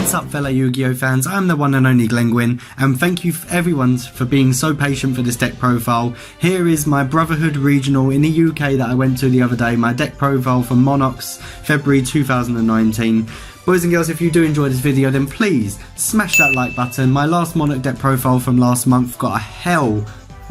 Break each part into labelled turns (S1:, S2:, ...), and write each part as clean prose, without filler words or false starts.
S1: What's up fellow Yu-Gi-Oh fans, I'm the one and only Glenn, and thank you everyone for being so patient for this deck profile. Here is my Brotherhood regional in the UK that I went to the other day, my deck profile for Monarchs, February 2019. Boys and girls, if you do enjoy this video then please smash that like button. My last Monarch deck profile from last month got a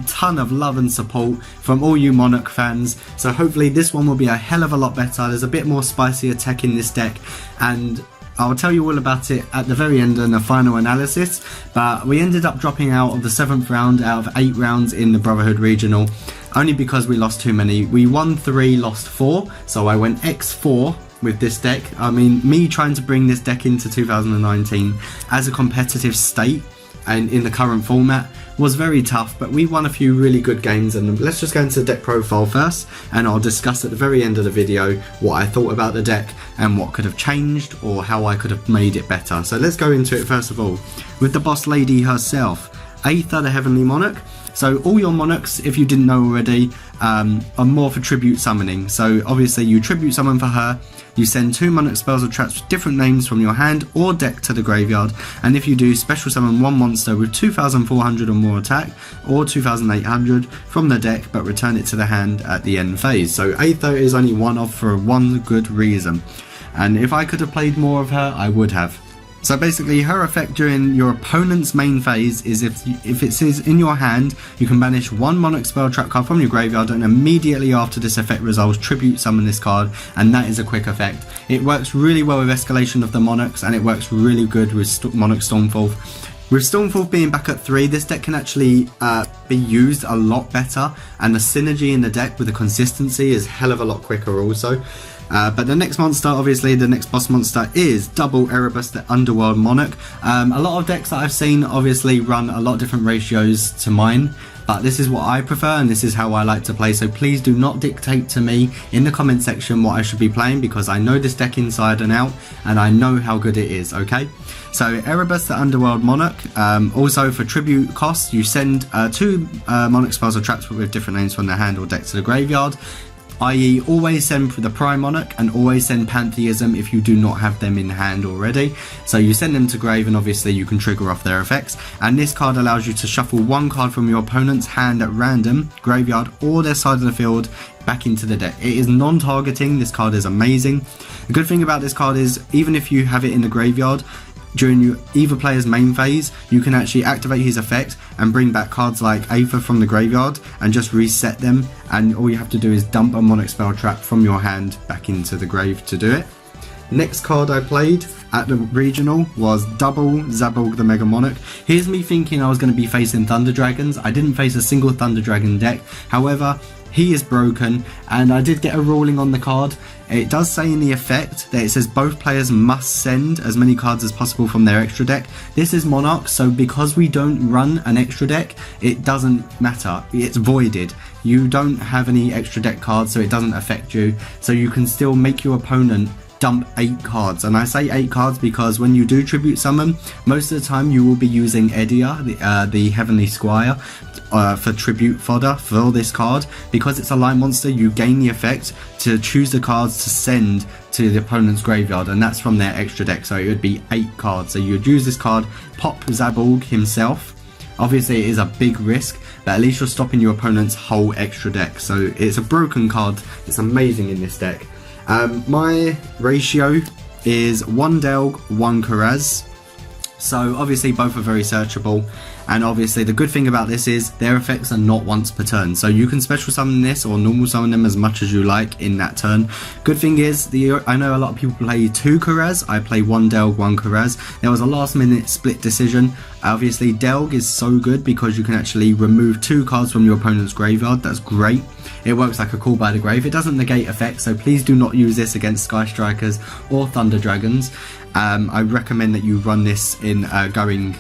S1: ton of love and support from all you Monarch fans, so hopefully this one will be a hell of a lot better. There's a bit more spicier tech in this deck, and I'll tell you all about it at the very end in the final analysis. But we ended up dropping out of the 7th round out of 8 rounds in the Brotherhood regional, only because we lost too many. We won 3, lost 4, so I went X4 with this deck. I mean, me trying to bring this deck into 2019 as a competitive state and in the current format was very tough, but we won a few really good games. And let's just go into the deck profile first, and I'll discuss at the very end of the video what I thought about the deck and what could have changed or how I could have made it better. So let's go into it first of all with the boss lady herself, Aether the Heavenly Monarch. So all your Monarchs, if you didn't know already, are more for tribute summoning. So obviously you tribute summon for her, you send 2 Monarch spells or traps with different names from your hand or deck to the graveyard, and if you do, special summon 1 monster with 2400 or more attack or 2800 from the deck, but return it to the hand at the end phase. So Aether is only one off for one good reason, and if I could have played more of her, I would have. So basically her effect during your opponent's main phase is if it is in your hand, you can banish 1 Monarch spell trap card from your graveyard, and immediately after this effect resolves, tribute summon this card, and that is a quick effect. It works really well with escalation of the Monarchs, and it works really good with Monarch Stormforth. With Stormforth being back at 3, this deck can actually be used a lot better, and the synergy in the deck with the consistency is hell of a lot quicker also. But the next monster, obviously the next boss monster, is double Erebus the Underworld Monarch. A lot of decks that I've seen obviously run a lot of different ratios to mine, but this is what I prefer and this is how I like to play, so please do not dictate to me in the comment section what I should be playing, because I know this deck inside and out and I know how good it is, okay? So Erebus the Underworld Monarch, also for tribute costs, you send 2 Monarch spells or traps with different names from their hand or deck to the graveyard, i.e. always send for the Prime Monarch and always send Pantheism if you do not have them in hand already. So you send them to grave and obviously you can trigger off their effects, and this card allows you to shuffle 1 card from your opponent's hand at random, graveyard or their side of the field back into the deck. It is non-targeting, this card is amazing. The good thing about this card is even if you have it in the graveyard, during either player's main phase, you can actually activate his effect and bring back cards like Aether from the graveyard and just reset them, and all you have to do is dump a Monarch spell trap from your hand back into the grave to do it. Next card I played at the regional was double Zabalg the Mega Monarch. Here's me thinking I was going to be facing Thunder Dragons. I didn't face a single Thunder Dragon deck, however he is broken, and I did get a ruling on the card. It does say in the effect that it says both players must send as many cards as possible from their extra deck. This is Monarch, so because we don't run an extra deck, it doesn't matter. It's voided. You don't have any extra deck cards, so it doesn't affect you. So you can still make your opponent dump 8 cards, and I say 8 cards because when you do tribute summon, most of the time you will be using Edia, the Heavenly Squire, for tribute fodder for this card. Because it's a light monster, you gain the effect to choose the cards to send to the opponent's graveyard, and that's from their extra deck, so it would be 8 cards. So you would use this card, pop Zabalg himself. Obviously it is a big risk, but at least you're stopping your opponent's whole extra deck. So it's a broken card, it's amazing in this deck. My ratio is 1 Delg, 1 Karaz. So obviously both are very searchable, and obviously the good thing about this is their effects are not once per turn, so you can special summon this or normal summon them as much as you like in that turn. Good thing is, I know a lot of people play 2 Karaz, I play 1 Delg, 1 Karaz. There was a last minute split decision. Obviously Delg is so good because you can actually remove 2 cards from your opponent's graveyard. That's great. It works like a call by the grave. It doesn't negate effects, so please do not use this against Sky Strikers or Thunder Dragons. I recommend that you run this in going,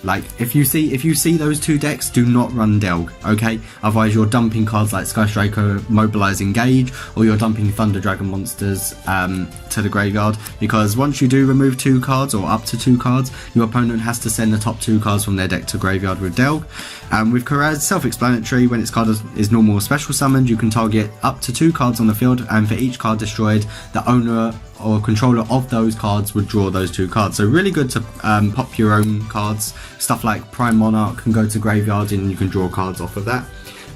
S1: like, if you see those 2 decks, do not run Delg, okay? Otherwise you're dumping cards like Sky Striker, Mobilize Engage, or you're dumping Thunder Dragon monsters to the graveyard, because once you do remove 2 cards or up to 2 cards, your opponent has to send the top 2 cards from their deck to graveyard with Delg. With Karaz, self-explanatory. When its card is normal or special summoned, you can target up to 2 cards on the field, and for each card destroyed, the owner or controller of those cards would draw those 2 cards. So really good to pop your own cards. Stuff like Prime Monarch can go to graveyard and you can draw cards off of that.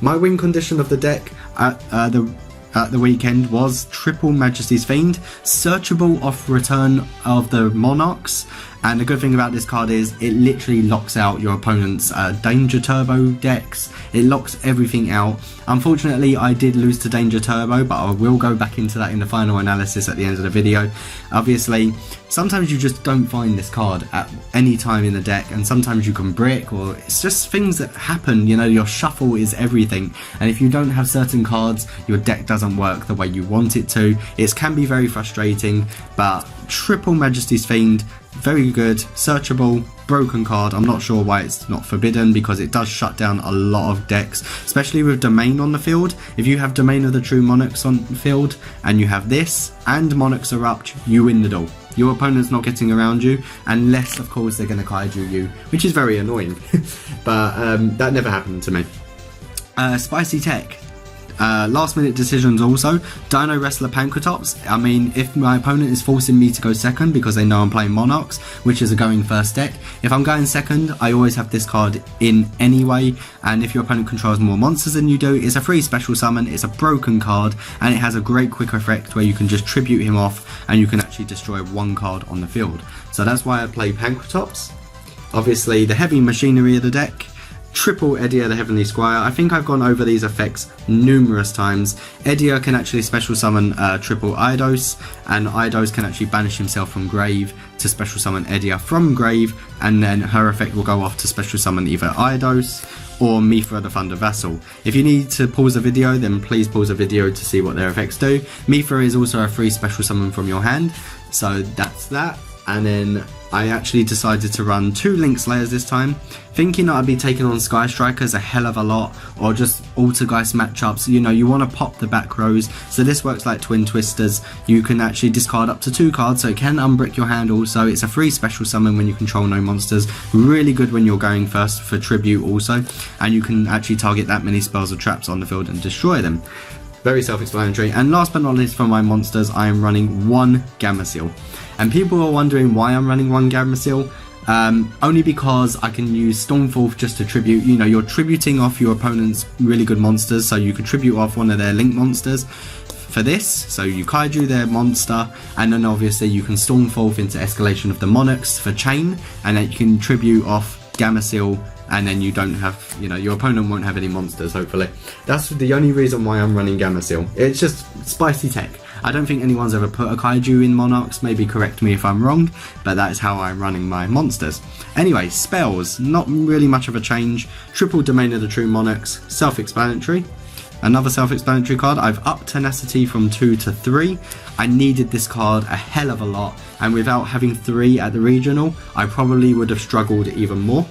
S1: My win condition of the deck at the weekend was triple Majesty's Fiend, searchable off return of the Monarchs. And the good thing about this card is it literally locks out your opponent's Danger Turbo decks. It locks everything out. Unfortunately, I did lose to Danger Turbo, but I will go back into that in the final analysis at the end of the video. Obviously, sometimes you just don't find this card at any time in the deck, and sometimes you can brick, or it's just things that happen. You know, your shuffle is everything, and if you don't have certain cards, your deck doesn't work the way you want it to. It can be very frustrating, but triple Majesty's Fiend, very good, searchable, broken card. I'm not sure why it's not forbidden, because it does shut down a lot of decks, especially with Domain on the field. If you have Domain of the True Monarchs on the field, and you have this, and Monarchs Erupt, you win the duel. Your opponent's not getting around you, unless of course they're going to kaiju you, which is very annoying. But that never happened to me. Spicy Tech. Last minute decisions also. Dino Wrestler Pankratops. I mean, if my opponent is forcing me to go second because they know I'm playing Monarchs, which is a going first deck, if I'm going second, I always have this card in anyway. And if your opponent controls more monsters than you do, it's a free special summon, it's a broken card, and it has a great quick effect where you can just tribute him off and you can actually destroy 1 card on the field. So that's why I play Pankratops. Obviously, the heavy machinery of the deck. Triple Edia the Heavenly Squire. I think I've gone over these effects numerous times. Edia can actually special summon triple Eidos, and Eidos can actually banish himself from grave to special summon Edia from grave, and then her effect will go off to special summon either Eidos or Mithra the Thunder Vassal. If you need to pause the video, then please pause the video to see what their effects do. Mithra is also a free special summon from your hand, so that's that. And then I actually decided to run 2 Link Slayers this time, thinking that I'd be taking on Sky Strikers a hell of a lot, or just Altergeist matchups. You know, you want to pop the back rows, so this works like Twin Twisters. You can actually discard up to 2 cards, so it can unbrick your hand also. It's a free special summon when you control no monsters. Really good when you're going first for tribute also, and you can actually target that many spells or traps on the field and destroy them. Very self-explanatory. And last but not least, for my monsters, I am running 1 Gamma Seal. And people are wondering why I'm running 1 Gamma Seal. Only because I can use Stormforth just to tribute. You know, you're tributing off your opponent's really good monsters, so you could tribute off one of their Link monsters for this. So you kaiju their monster, and then obviously you can Stormforth into Escalation of the Monarchs for chain, and then you can tribute off Gamma Seal, and then you don't have, you know, your opponent won't have any monsters, hopefully. That's the only reason why I'm running Gamma Seal. It's just spicy tech. I don't think anyone's ever put a kaiju in Monarchs, maybe correct me if I'm wrong, but that is how I'm running my monsters. Anyway, spells, not really much of a change. Triple Domain of the True Monarchs, self-explanatory. Another self-explanatory card, I've upped Tenacity from 2 to 3. I needed this card a hell of a lot, and without having 3 at the regional, I probably would have struggled even more.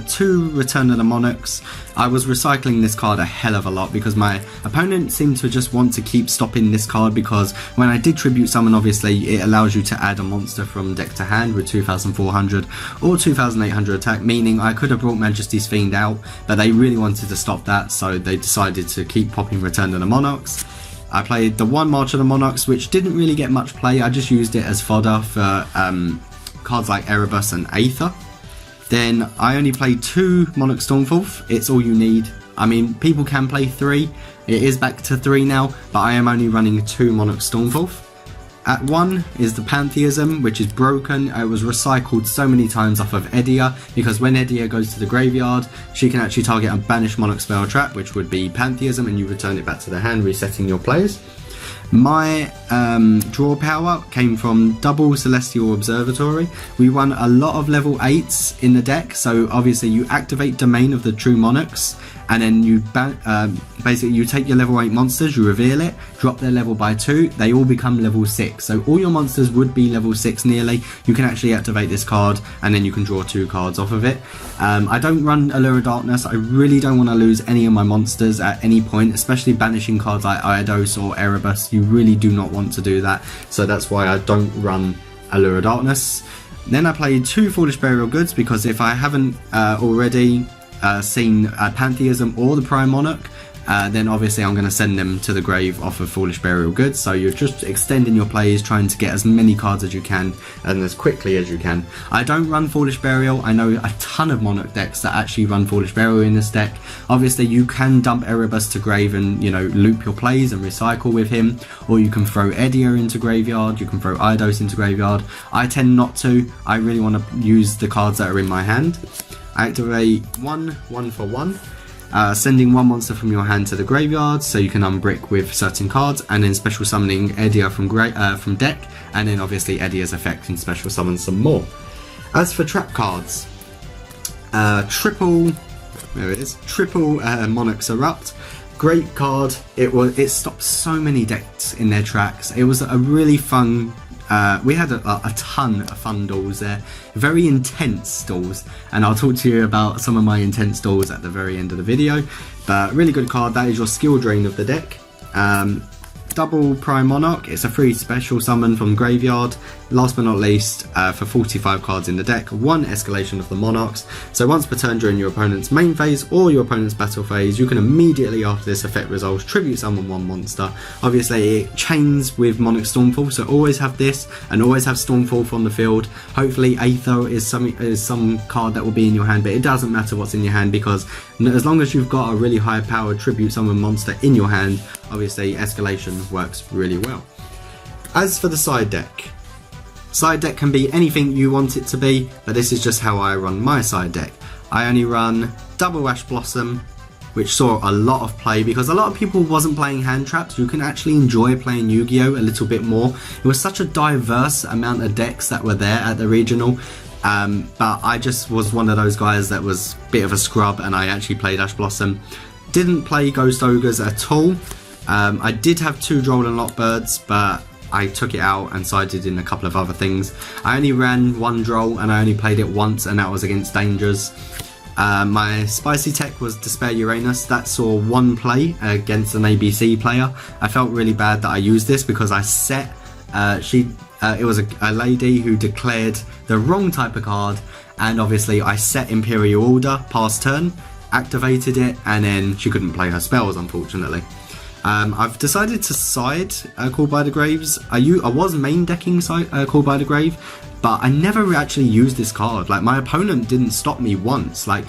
S1: 2 Return of the Monarchs. I was recycling this card a hell of a lot because my opponent seemed to just want to keep stopping this card, because when I did Tribute Summon, obviously it allows you to add a monster from deck to hand with 2400 or 2800 attack, meaning I could have brought Majesty's Fiend out, but they really wanted to stop that, so they decided to keep popping Return of the Monarchs. I played the 1 March of the Monarchs, which didn't really get much play. I just used it as fodder for cards like Erebus and Aether. Then I only played 2 Monarch Stormforth. It's all you need. I mean, people can play 3. It is back to 3 now, but I am only running 2 Monarch Stormforth. At 1 is the Pantheism, which is broken. It was recycled so many times off of Edia, because when Edia goes to the graveyard, she can actually target a banished Monarch spell trap, which would be Pantheism, and you return it back to the hand, resetting your players. My draw power came from double Celestial Observatory. We run a lot of level 8s in the deck, so obviously you activate Domain of the True Monarchs, and then you basically you take your level 8 monsters, you reveal it, drop their level by 2, they all become level 6. So all your monsters would be level 6 nearly. You can actually activate this card, and then you can draw 2 cards off of it. I don't run Allure of Darkness. I really don't want to lose any of my monsters at any point, especially banishing cards like Eidos or Erebus. You really do not want to do that, so that's why I don't run Allure of Darkness. Then I played 2 Foolish Burial Goods, because if I haven't already, seen Pantheism or the Prime Monarch, then obviously I'm going to send them to the grave off of Foolish Burial Goods. So you're just extending your plays, trying to get as many cards as you can and as quickly as you can. I don't run Foolish Burial. I know a ton of Monarch decks that actually run Foolish Burial in this deck. Obviously you can dump Erebus to grave and, you know, loop your plays and recycle with him, or you can throw Edia into graveyard, you can throw Eidos into graveyard. I tend not to. I really want to use the cards that are in my hand. I activate one for one. Sending one monster from your hand to the graveyard so you can unbrick with certain cards, and then special summoning Edia from deck, and then obviously Edia's effect and special summon some more. As for trap cards, triple Monarchs Erupt. Great card. It stopped so many decks in their tracks. It was a really fun. We had a ton of fun duels there, very intense duels, and I'll talk to you about some of my intense duels at the very end of the video. But really good card. That is your skill drain of the deck. Double Prime Monarch, it's a free special summon from graveyard. Last but not least, for 45 cards in the deck, one escalation of the Monarchs. So once per turn during your opponent's main phase or your opponent's battle phase, you can immediately after this effect resolves tribute summon one monster. Obviously it chains with Monarch Stormfall, so always have this and always have Stormfall from the field. Hopefully Aether is some card that will be in your hand, but it doesn't matter what's in your hand, because as long as you've got a really high powered tribute summon monster in your hand, obviously escalation works really well. As for the side deck can be anything you want it to be, but this is just how I run my side deck. I only run double Ash Blossom, which saw a lot of play because a lot of people wasn't playing hand traps. You can actually enjoy playing Yu-Gi-Oh a little bit more. It was such a diverse amount of decks that were there at the regional. But I just was one of those guys that was a bit of a scrub, and I actually played Ash Blossom. Didn't play Ghost Ogres at all. I did have 2 Droll and Lockbirds, but I took it out and sided in a couple of other things. I only ran 1 Droll and I only played it once, and that was against Dangers. My spicy tech was Despair Uranus. That saw 1 play against an ABC player. I felt really bad that I used this because I set it was a lady who declared the wrong type of card, and obviously I set Imperial Order past turn, activated it, and then she couldn't play her spells, unfortunately. I've decided to side Called by the Graves. I was main decking Called by the Grave, but I never actually used this card. Like, my opponent didn't stop me once. Like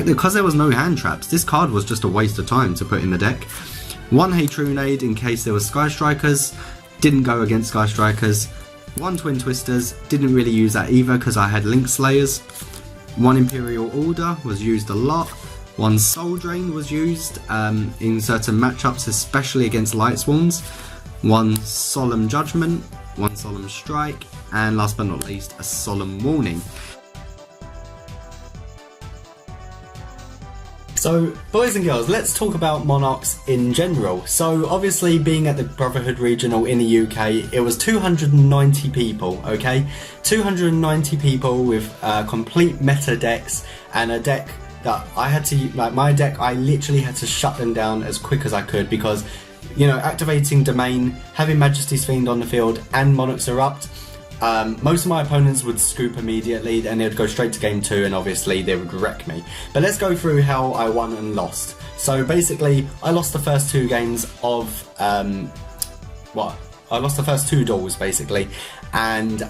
S1: because there was no hand traps, this card was just a waste of time to put in the deck. 1 Hatrunade in case there was Sky Strikers, didn't go against Sky Strikers. 1 Twin Twisters, didn't really use that either because I had Link Slayers. 1 Imperial Order was used a lot. 1 Soul Drain was used in certain matchups, especially against Light Swarms. 1 Solemn Judgment, 1 Solemn Strike, and last but not least, a Solemn Warning. So, boys and girls, let's talk about Monarchs in general. So, obviously, being at the Brotherhood Regional in the UK, it was 290 people, okay? 290 people with complete meta decks, and a deck that I had to, like my deck, I literally had to shut them down as quick as I could because, you know, activating Domain, having Majesty's Fiend on the field, and Monarchs Erupt, most of my opponents would scoop immediately and they'd go straight to game 2, and obviously they would wreck me. But let's go through how I won and lost. So basically, I lost the first 2 games of, I lost the first 2 duels basically, and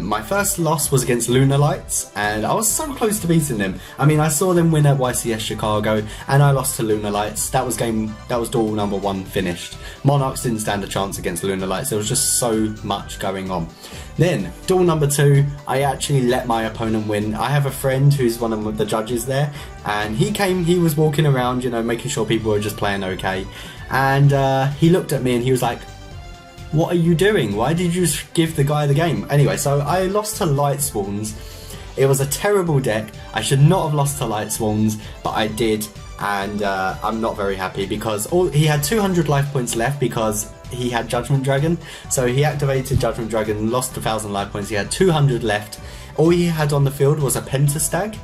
S1: my first loss was against Lunar Lights, and I was so close to beating them. I mean, I saw them win at YCS Chicago, and I lost to Lunar Lights. That was duel number 1 finished. Monarchs didn't stand a chance against Lunar Lights. There was just so much going on. Then, duel number 2, I actually let my opponent win. I have a friend who's one of the judges there, and he was walking around, you know, making sure people were just playing okay, and he looked at me and he was like, "What are you doing? Why did you give the guy the game?" Anyway, so I lost to Light Swans. It was a terrible deck. I should not have lost to Light Swans, but I did, and I'm not very happy because he had 200 life points left because he had Judgment Dragon. So he activated Judgment Dragon, lost 1,000 life points. He had 200 left. All he had on the field was a Pentastag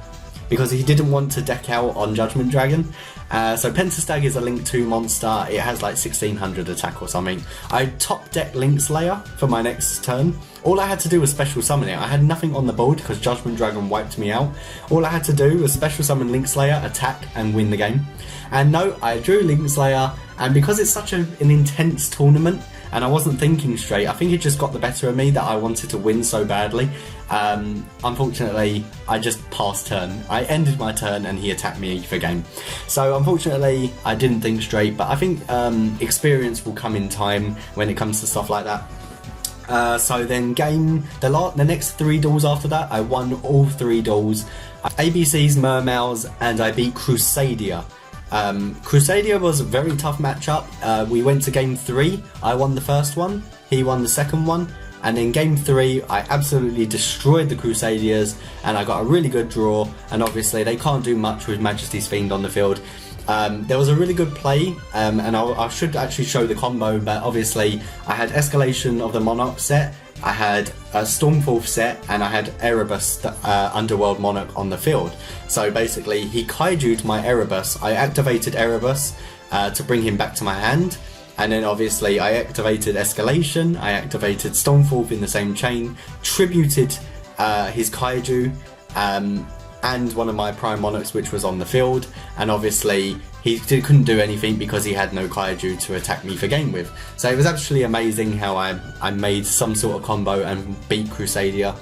S1: because he didn't want to deck out on Judgment Dragon. So Pentastag is a Link 2 monster. It has like 1600 attack or something. I top deck Link Slayer for my next turn. All I had to do was special summon it. I had nothing on the board because Judgment Dragon wiped me out. All I had to do was special summon Link Slayer, attack, and win the game. And no, I drew Link Slayer, and because it's such an intense tournament, and I wasn't thinking straight, I think it just got the better of me that I wanted to win so badly. Unfortunately, I just passed turn. I ended my turn and he attacked me for game. So unfortunately, I didn't think straight, but I think experience will come in time when it comes to stuff like that. So then the next 3 duels after that, I won all 3 duels. ABC's Mermails, and I beat Crusadia. Crusadia was a very tough matchup. We went to game 3, I won the first one, he won the second one, and in game 3 I absolutely destroyed the Crusaders and I got a really good draw, and obviously they can't do much with Majesty's Fiend on the field. There was a really good play, and I should actually show the combo, but obviously I had Escalation of the Monarch set, I had a Stormforth set, and I had Erebus, the Underworld Monarch, on the field. So basically he kaiju'd my Erebus. I activated Erebus to bring him back to my hand, and then obviously I activated Escalation, I activated Stormforth in the same chain, tributed his kaiju, and one of my Prime Monarchs which was on the field, and obviously he couldn't do anything because he had no kaiju to attack me for game with. So it was actually amazing how I made some sort of combo and beat Crusadia.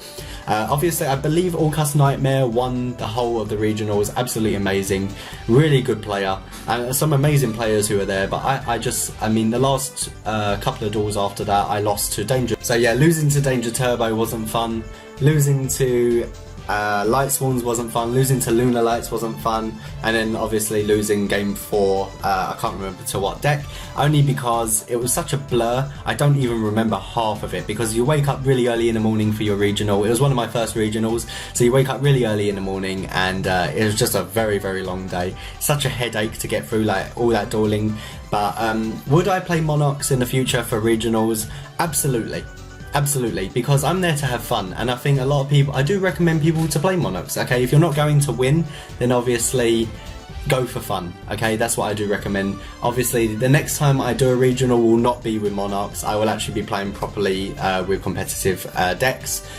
S1: Obviously I believe Orcus Nightmare won the whole of the regionals. Absolutely amazing, really good player, and some amazing players who were there, but I mean the last couple of duels after that I lost to Danger. So yeah, losing to Danger Turbo wasn't fun, losing to Light Swans wasn't fun, losing to Lunar Lights wasn't fun, and then obviously losing game 4, I can't remember to what deck, only because it was such a blur. I don't even remember half of it, because you wake up really early in the morning for your regional. It was one of my first regionals, so you wake up really early in the morning, and it was just a very, very long day. Such a headache to get through, like all that dueling. But would I play Monarchs in the future for regionals? Absolutely. Absolutely, because I'm there to have fun, and I think a lot of people, I do recommend people to play Monarchs, okay? If you're not going to win, then obviously go for fun, okay? That's what I do recommend. Obviously, the next time I do a regional will not be with Monarchs. I will actually be playing properly with competitive decks.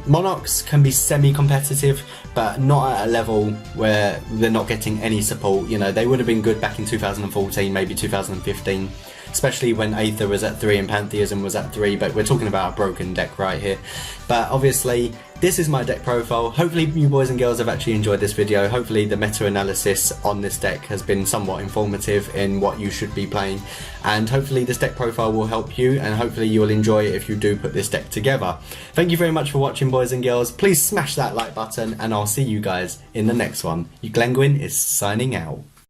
S1: Monarchs can be semi-competitive, but not at a level where they're not getting any support. You know, they would have been good back in 2014, maybe 2015. Especially when Aether was at 3 and Pantheism was at 3, but we're talking about a broken deck right here. But obviously, this is my deck profile. Hopefully you boys and girls have actually enjoyed this video. Hopefully the meta-analysis on this deck has been somewhat informative in what you should be playing. And hopefully this deck profile will help you, and hopefully you will enjoy it if you do put this deck together. Thank you very much for watching, boys and girls. Please smash that like button, and I'll see you guys in the next one. YuGiOh is signing out.